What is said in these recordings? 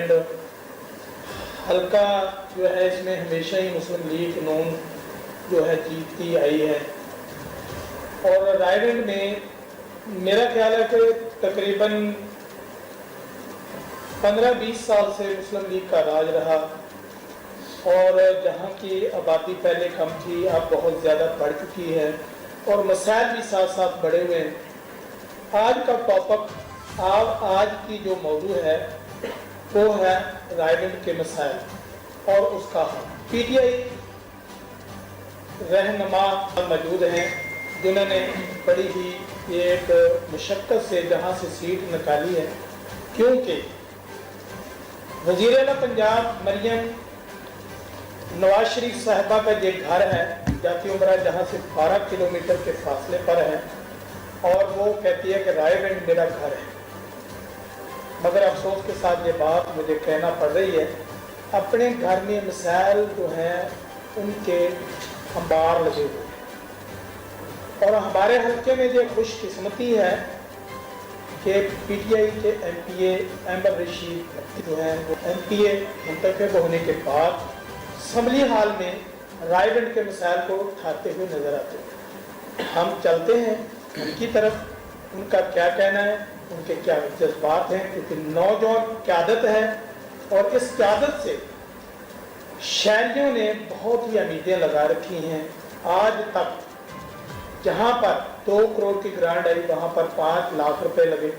رائیونڈ حلقہ جو ہے اس میں ہمیشہ ہی مسلم لیگ نون جو ہے جیتتی آئی ہے، اور رائیونڈ میں میرا خیال ہے کہ تقریباً 15-20 سال سے مسلم لیگ کا راج رہا، اور جہاں کی آبادی پہلے کم تھی اب بہت زیادہ بڑھ چکی ہے، اور مسائل بھی ساتھ ساتھ بڑھے ہوئے ہیں۔ آج کا ٹاپک آج کی جو موضوع ہے وہ ہے رائیونڈ کے مسائل اور اس کا حل۔ پی ٹی آئی رہنما موجود ہیں جنہوں نے بڑی ہی ایک مشقت سے جہاں سے سیٹ نکالی ہے، کیونکہ وزیر اعلیٰ پنجاب مریم نواز شریف صاحبہ کا یہ گھر ہے جاتی عمرہ، جہاں سے 12 کلومیٹر کے فاصلے پر ہے، اور وہ کہتی ہے کہ رائیونڈ میرا گھر ہے، مگر افسوس کے ساتھ یہ بات مجھے کہنا پڑ رہی ہے، اپنے گھر میں مسائل جو ہیں ان کے انبار لگے ہوئے ہیں، اور ہمارے حلقے میں یہ خوش قسمتی ہے کہ پی ٹی آئی کے ایم پی اے احمد رشید جو ہیں وہ ایم پی اے منتخب ہونے کے بعد اسمبلی ہال میں رائیونڈ کے مسائل کو اٹھاتے ہوئے نظر آتے ہیں۔ ہم چلتے ہیں ان کی طرف، ان کا کیا کہنا ہے، ان کے کیا جذبات ہیں، کیونکہ نوجوان قیادت ہے، اور اس قیادت سے شہریوں نے بہت ہی امیدیں لگا رکھی ہیں۔ آج تک جہاں پر 2 کروڑ کی گرانٹ آئی وہاں پر 5 لاکھ روپے لگے،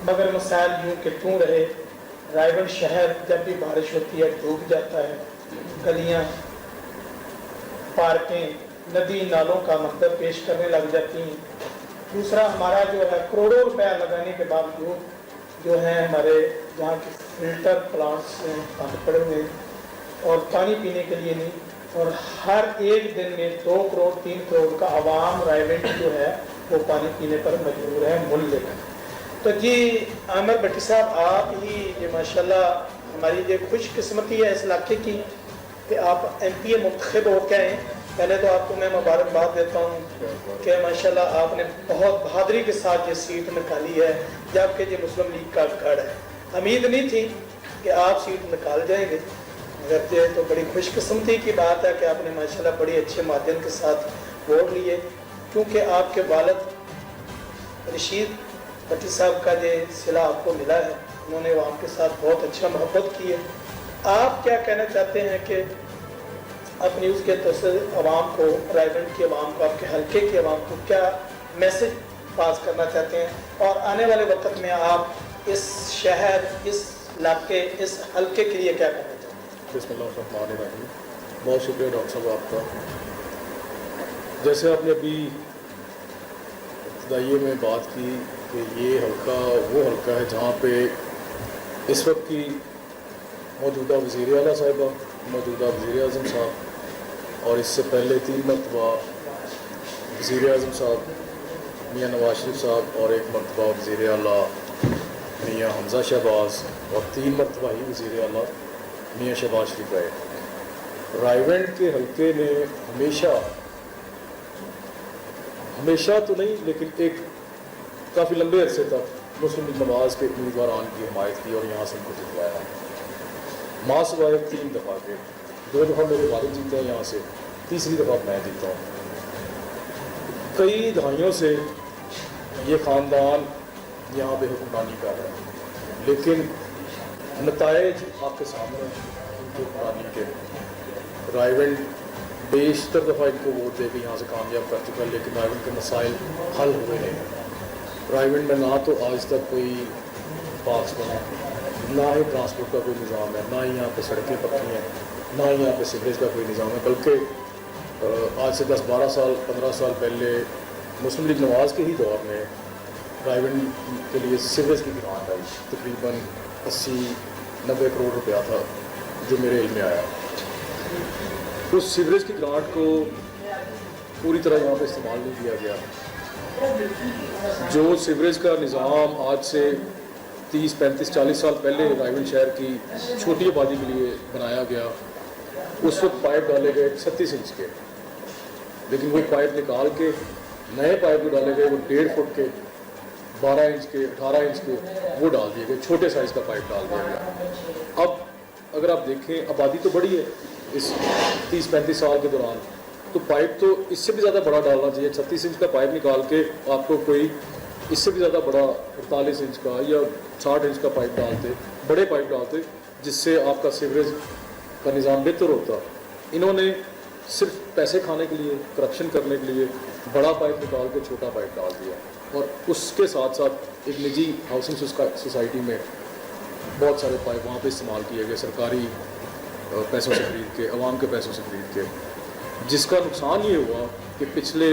مگر مسائل یوں کہ توں رہے۔ رائیونڈ شہر جب بھی بارش ہوتی ہے ڈوب جاتا ہے، گلیاں، پارکیں، ندی نالوں کا منظر پیش کرنے لگ جاتی ہیں۔ دوسرا ہمارا جو ہے کروڑوں روپیہ لگانے کے باوجود جو ہیں ہمارے جہاں کے فلٹر پلانٹس بند پڑے ہوئے ہیں اور پانی پینے کے لیے نہیں، اور ہر ایک دن میں 2 کروڑ 3 کروڑ کا عوام رائیونڈ جو ہے وہ پانی پینے پر مجبور ہے مل لے کر۔ تو جی عامر بھٹی صاحب، آپ ہی یہ ماشاءاللہ ہماری یہ خوش قسمتی ہے اس علاقے کی کہ آپ ایم پی اے منتخب ہو کے آئے۔ پہلے تو آپ کو میں مبارکباد دیتا ہوں کہ ماشاءاللہ آپ نے بہت بہادری کے ساتھ یہ سیٹ نکالی ہے، جبکہ یہ مسلم لیگ کا گڑھ ہے۔ امید نہیں تھی کہ آپ سیٹ نکال جائیں گے، مگر یہ تو بڑی خوش قسمتی کی بات ہے کہ آپ نے ماشاءاللہ بڑی اچھے مادن کے ساتھ ووٹ لیے، کیونکہ آپ کے والد رشید بھٹی صاحب کا یہ صلہ آپ کو ملا ہے، انہوں نے عوام کے ساتھ بہت اچھا محبت کی ہے۔ آپ کیا کہنا چاہتے ہیں کہ اپنی اس کے توسط عوام کو، رائیونڈ کی عوام کو، آپ کے حلقے کی عوام کو کیا میسج پاس کرنا چاہتے ہیں، اور آنے والے وقت میں آپ اس شہر، اس علاقے، اس حلقے کے لیے کیا کرنا چاہتے ہیں؟ بسم اللہ الرحمن الرحیم۔ بہت شکریہ ڈاکٹر صاحب آپ کا۔ جیسے آپ نے ابھی ابتدائیے میں بات کی کہ یہ حلقہ وہ حلقہ ہے جہاں پہ اس وقت کی موجودہ وزیر اعلیٰ صاحبہ، موجودہ وزیر اعظم صاحب، اور اس سے پہلے 3 مرتبہ وزیر اعظم صاحب میاں نواز شریف صاحب، اور 1 مرتبہ وزیر اعلیٰ میاں حمزہ شہباز، اور 3 مرتبہ ہی وزیر اعلیٰ میاں شہباز شریف رہے۔ رائیونڈ کے حلقے نے ہمیشہ تو نہیں لیکن ایک کافی لمبے عرصے تک مسلم لیگ نواز کے امیدواران کی حمایت کی اور یہاں سے ان کو جتوایا۔ ماں سوائے 3 دفعہ کے، 2 دفعہ میرے والد جیتے ہیں یہاں سے، تیسری دفعہ میں جیتا ہوں۔ کئی دہائیوں سے یہ خاندان یہاں پہ حکمرانی کر رہا ہے، لیکن نتائج آپ کے سامنے ان کی حکمرانی کے۔ رائیونڈ بیشتر دفعہ ان کو ووٹ دے کے یہاں سے کامیاب کر چکا ہے، لیکن رائیونڈ کے مسائل حل ہوئے نہیں۔ رائیونڈ میں نہ تو آج تک کوئی پارکس بنا، نہ ہی ٹرانسپورٹ کا کوئی نظام ہے، نہ ہی یہاں پہ سڑکیں پکی ہیں، نہ ہی یہاں پہ سیوریج کا کوئی نظام ہے، بلکہ آج سے 10-12 سال 15 سال پہلے مسلم لیگ نواز کے ہی دور میں رائیونڈ کے لیے سیوریج کی گرانٹ آئی، تقریباً 80-90 کروڑ روپیہ تھا جو میرے علم میں آیا۔ اس سیوریج کی گرانٹ کو پوری طرح یہاں پہ استعمال نہیں کیا گیا۔ جو سیوریج کا نظام آج سے 30-35-40 سال پہلے رائیونڈ شہر کی چھوٹی آبادی کے لیے بنایا گیا، اس وقت پائپ ڈالے گئے 36 انچ کے، لیکن وہ پائپ نکال کے نئے پائپ جو ڈالے گئے وہ 1.5 فٹ کے، 12 इंच के 18 इंच के वो डाल दिए गए, छोटे साइज़ का पाइप डाल दिया गया। अब अगर आप देखें आबादी तो बड़ी है इस 30-35 साल के दौरान, तो पाइप तो इससे भी ज़्यादा बड़ा डालना चाहिए। 36 इंच का पाइप निकाल के आपको कोई इससे भी ज़्यादा बड़ा 48 इंच का या 60 इंच का पाइप डालते, बड़े पाइप डालते, जिससे आपका सीवरेज का निज़ाम बेहतर होता। इन्होंने सिर्फ पैसे खाने के लिए, करप्शन करने के लिए बड़ा पाइप निकाल के छोटा पाइप डाल दिया, और उसके साथ साथ एक निजी हाउसिंग सोसाइटी में बहुत सारे पाइप वहाँ पे इस्तेमाल किए गए, सरकारी पैसों से खरीद के, आवाम के पैसों से खरीद के, जिसका नुकसान ये हुआ कि पिछले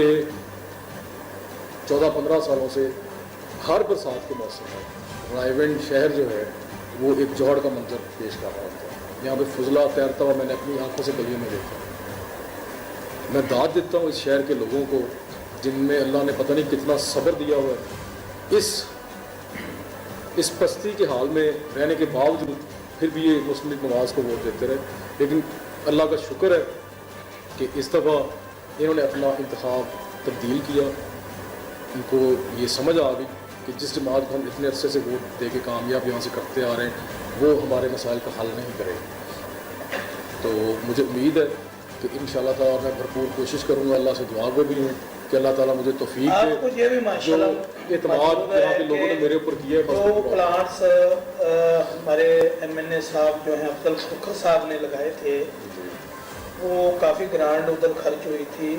14-15 सालों से हर बरसात के मौसम में रायगढ़ शहर जो है वो एक जौहर का मंजर पेश कर रहा था। यहाँ पे फुजला तैरता हुआ मैंने अपनी आंखों से गलियों में देखा। मैं दाद देता हूँ इस शहर के लोगों को, जिनमें अल्लाह ने पता नहीं कितना सब्र दिया हुआ है। इस पस्ती के हाल में रहने के बावजूद फिर भी ये मुस्लिम लीग नवाज़ को वोट देते रहे, लेकिन अल्लाह का शुक्र है कि इस दफ़ा इन्होंने अपना इंतखाब तब्दील किया। इनको ये समझ आ गई कि जिस जमात को हम इतने अरसे से वोट दे के कामयाब यहाँ से करते आ रहे हैं, वो हमारे मसाइल का हल नहीं करेगी। तो मुझे उम्मीद है कि इंशाअल्लाह ताला मैं भरपूर कोशिश करूँगा, अल्लाह से दुआ को भी हूँ कि अल्लाह ताला मुझे तौफीक दे। ये भी माशाल्लाह एतमाद यहाँ के लोगों ने मेरे ऊपर किया है। दो प्लांट्स हमारे MNA साहब जो हैं अफजल फुकर साहब ने लगाए थे, वो काफ़ी ग्रांड उधर खर्च हुई थी,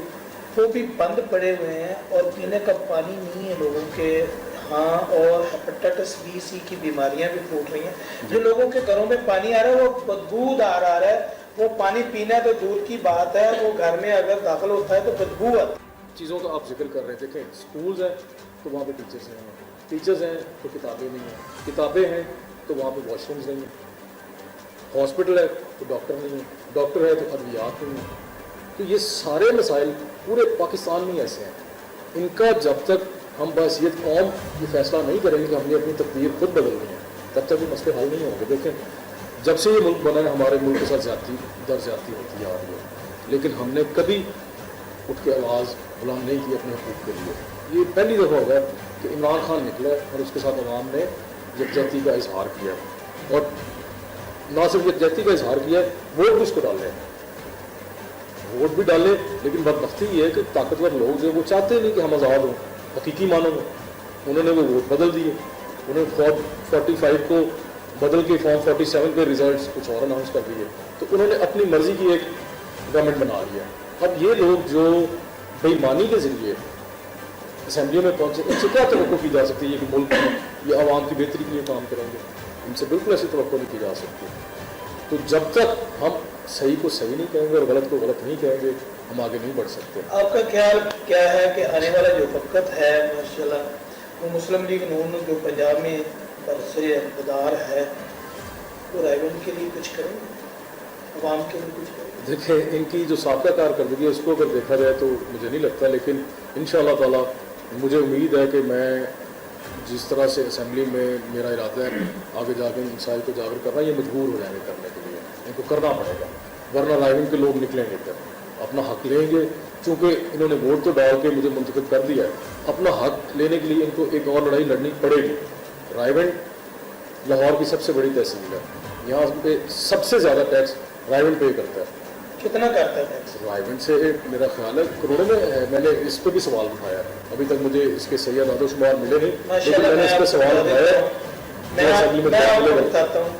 वो भी बंद पड़े हुए हैं और पीने का पानी नहीं है लोगों के यहाँ, और हेपेटाइटिस B-C की बीमारियां भी फूट रही हैं। जो लोगों के घरों में पानी आ रहा है वो बदबूदार आ रहा है, वो पानी पीना तो दूर की बात है, वो घर में अगर दाखिल होता है तो बदबू आती है। चीज़ों का आप जिक्र कर रहे थे कि स्कूल्स हैं तो वहाँ पे टीचर्स हैं तो किताबें नहीं हैं, किताबें हैं तो वहाँ पे वॉशरूम्स नहीं हैं, हॉस्पिटल है तो डॉक्टर नहीं है, डॉक्टर है तो अद्वियात नहीं है। तो ये सारे मसाइल पूरे पाकिस्तान में ऐसे हैं, इनका जब तक हम बहसीयत कौम ये फैसला नहीं करेंगे कि हमने अपनी तकदीर खुद बदलनी है, तब तक ये मसले हल नहीं होंगे। देखें, जब से ये मुल्क बना है हमारे मुल्क के साथ ज्यादती दर ज्यादती होती आ रही है, लेकिन हमने कभी उठ के आवाज़ बुलंद नहीं की अपने हकूक़ के लिए। ये पहली दफ़ा होगा कि इमरान खान निकला और उसके साथ अवाम ने यकजहती का इजहार किया, और ना सिर्फ यकजहती का इजहार किया, वोट भी उसको डाले, वोट भी डाले। लेकिन बदबख्ती ये है कि ताकतवर लोग जो वो चाहते नहीं कि हम आज़ाद हों हकीकी मानों में, उन्होंने वो वोट बदल दिए। उन्होंने फॉर्म 45 को बदल के फॉर्म 47 के रिजल्ट्स कुछ और अनाउंस कर दिए, तो उन्होंने अपनी मर्जी की एक गवर्नमेंट बना लिया। अब ये लोग जो बेईमानी के ज़रिए असम्बली में पहुँचे, इनसे क्या तवक्को की जा सकती है कि मुल्क में ये आवाम की बेहतरी के लिए काम करेंगे? इनसे बिल्कुल ऐसी तवक्को नहीं की जा सकती। तो जब तक हम सही को सही नहीं कहेंगे और गलत को गलत नहीं कहेंगे, हम आगे नहीं बढ़ सकते। आपका ख्याल क्या है कि आने वाला जो वक्त है माशाल्लाह, वो मुस्लिम लीग नून जो पंजाब में बरसरे इक़्तिदार है, वो रायगढ़ के लिए कुछ करेंगे, अवाम के लिए कुछ करेंगे? देखें, इनकी जो साबका कारकर्दगी है उसको अगर देखा जाए तो मुझे नहीं लगता, लेकिन इंशाअल्लाह ताला मुझे उम्मीद है कि मैं जिस तरह से असम्बली में मेरा इरादा है आगे जाके इन मसाइल को जागर करना, ये मजबूर हो जाएंगे करने के लिए, इनको करना पड़ेगा, वरना रायगढ़ के लोग निकलेंगे फिर अपना हक लेंगे। चूँकि इन्होंने वोट तो डाल के मुझे मुंतखब कर दिया है, अपना हक लेने के लिए इनको एक और लड़ाई लड़नी पड़ेगी। रायगढ़ लाहौर की सबसे बड़ी तहसील है, यहाँ पे सबसे ज़्यादा टैक्स रायगढ़ पे करता है। कितना करता है टैक्स? रायगढ़ से मेरा ख्याल है करोड़ों में है। मैंने इस पर भी सवाल उठाया, अभी तक मुझे इसके सही आदोशुमार मिले नहीं, लेकिन मैंने इस पर सवाल उठाया। मैं बताता हूँ,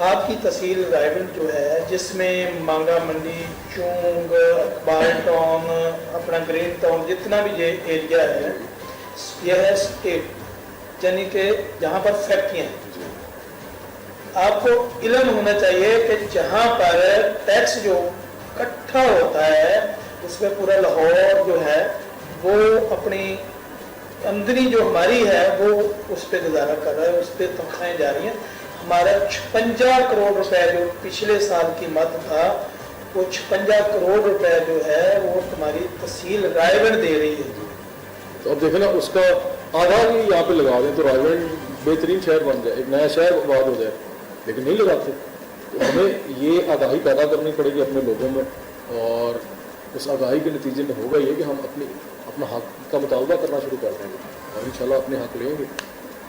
आपकी तहसील रायगढ़ जो है, जिसमें मांगा मंडी, चूंग, अकबाल टाउन, अपना ग्रीन टाउन, जितना भी ये एरिया है, यह है स्टेट, यानी कि जहाँ पर फैक्ट्रियाँ हैं। आपको इल्म होना चाहिए कि जहाँ पर टैक्स जो इकट्ठा होता है उसमें पूरा लाहौर जो है वो अपनी आमदनी जो हमारी है वो उस पर गुजारा कर रहा है, उस पर तनख्वाहें जा रही हैं। हमारा 56 करोड़ रुपए जो पिछले साल की मद था, वो 56 करोड़ रुपए जो है वो तुम्हारी तहसील रायगढ़ दे रही है। तो अब देखें ना, उसका आधा भी यहाँ पे लगा दें तो रायगढ़ बेहतरीन शहर बन जाए, एक नया शहर आबाद हो जाए, लेकिन नहीं लगाते। तो हमें ये आगाही पैदा करनी पड़ेगी अपने लोगों में, और उस आगाही के नतीजे में होगा ये कि हम अपनी अपना हक का मुतालबा करना शुरू कर देंगे और इंशाल्लाह अपने हक लेंगे।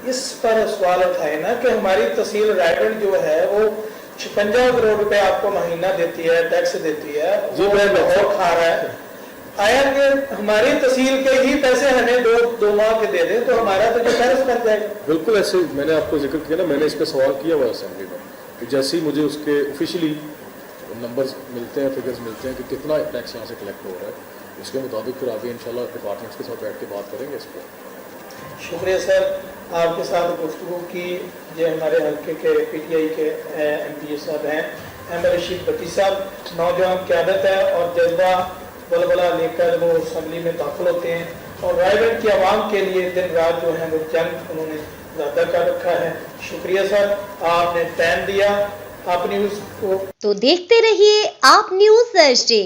इस पर सवाल उठाए ना कि हमारी तहसील रायगढ़ जो है वो 56 करोड़ रुपए आपको महीना देती है, टैक्स देती है, जी, वो मैं लाहौर खा रहा है। आएंगे हमारी तहसील के ही पैसे हमें दो माह के दे दें तो हमारा तो जो खर्च कर जाएगा। बिल्कुल ऐसे मैंने आपको जिक्र किया ना, मैंने इस पर सवाल किया हुआ असेंबली में कि जैसे ही मुझे उसके ऑफिशियली नंबर्स मिलते हैं, फिगर्स मिलते हैं कि कितना टैक्स यहाँ से कलेक्ट हो रहा है, उसके मुताबिक फिर आगे इंशाल्लाह डिपार्टमेंट्स के साथ बैठ के बात करेंगे इस पर। शुक्रिया सर, आपके साथ गुफ्तगू की। ये हमारे हल्के के PTI के MPA साहब हैं, अहमद रशीद भट्टी साहब, नौजवान क़यादत है और जज्बा बलबला लेकर वो असम्बली में दाखिल होते हैं और रायगढ़ की आवाम के लिए दिन रात जो है वो जंग उन्होंने ज़्यादा कर रखा है। शुक्रिया सर, आपने टाइम दिया। आप न्यूज़ को तो देखते रहिए आप न्यूज़ थर्सडे।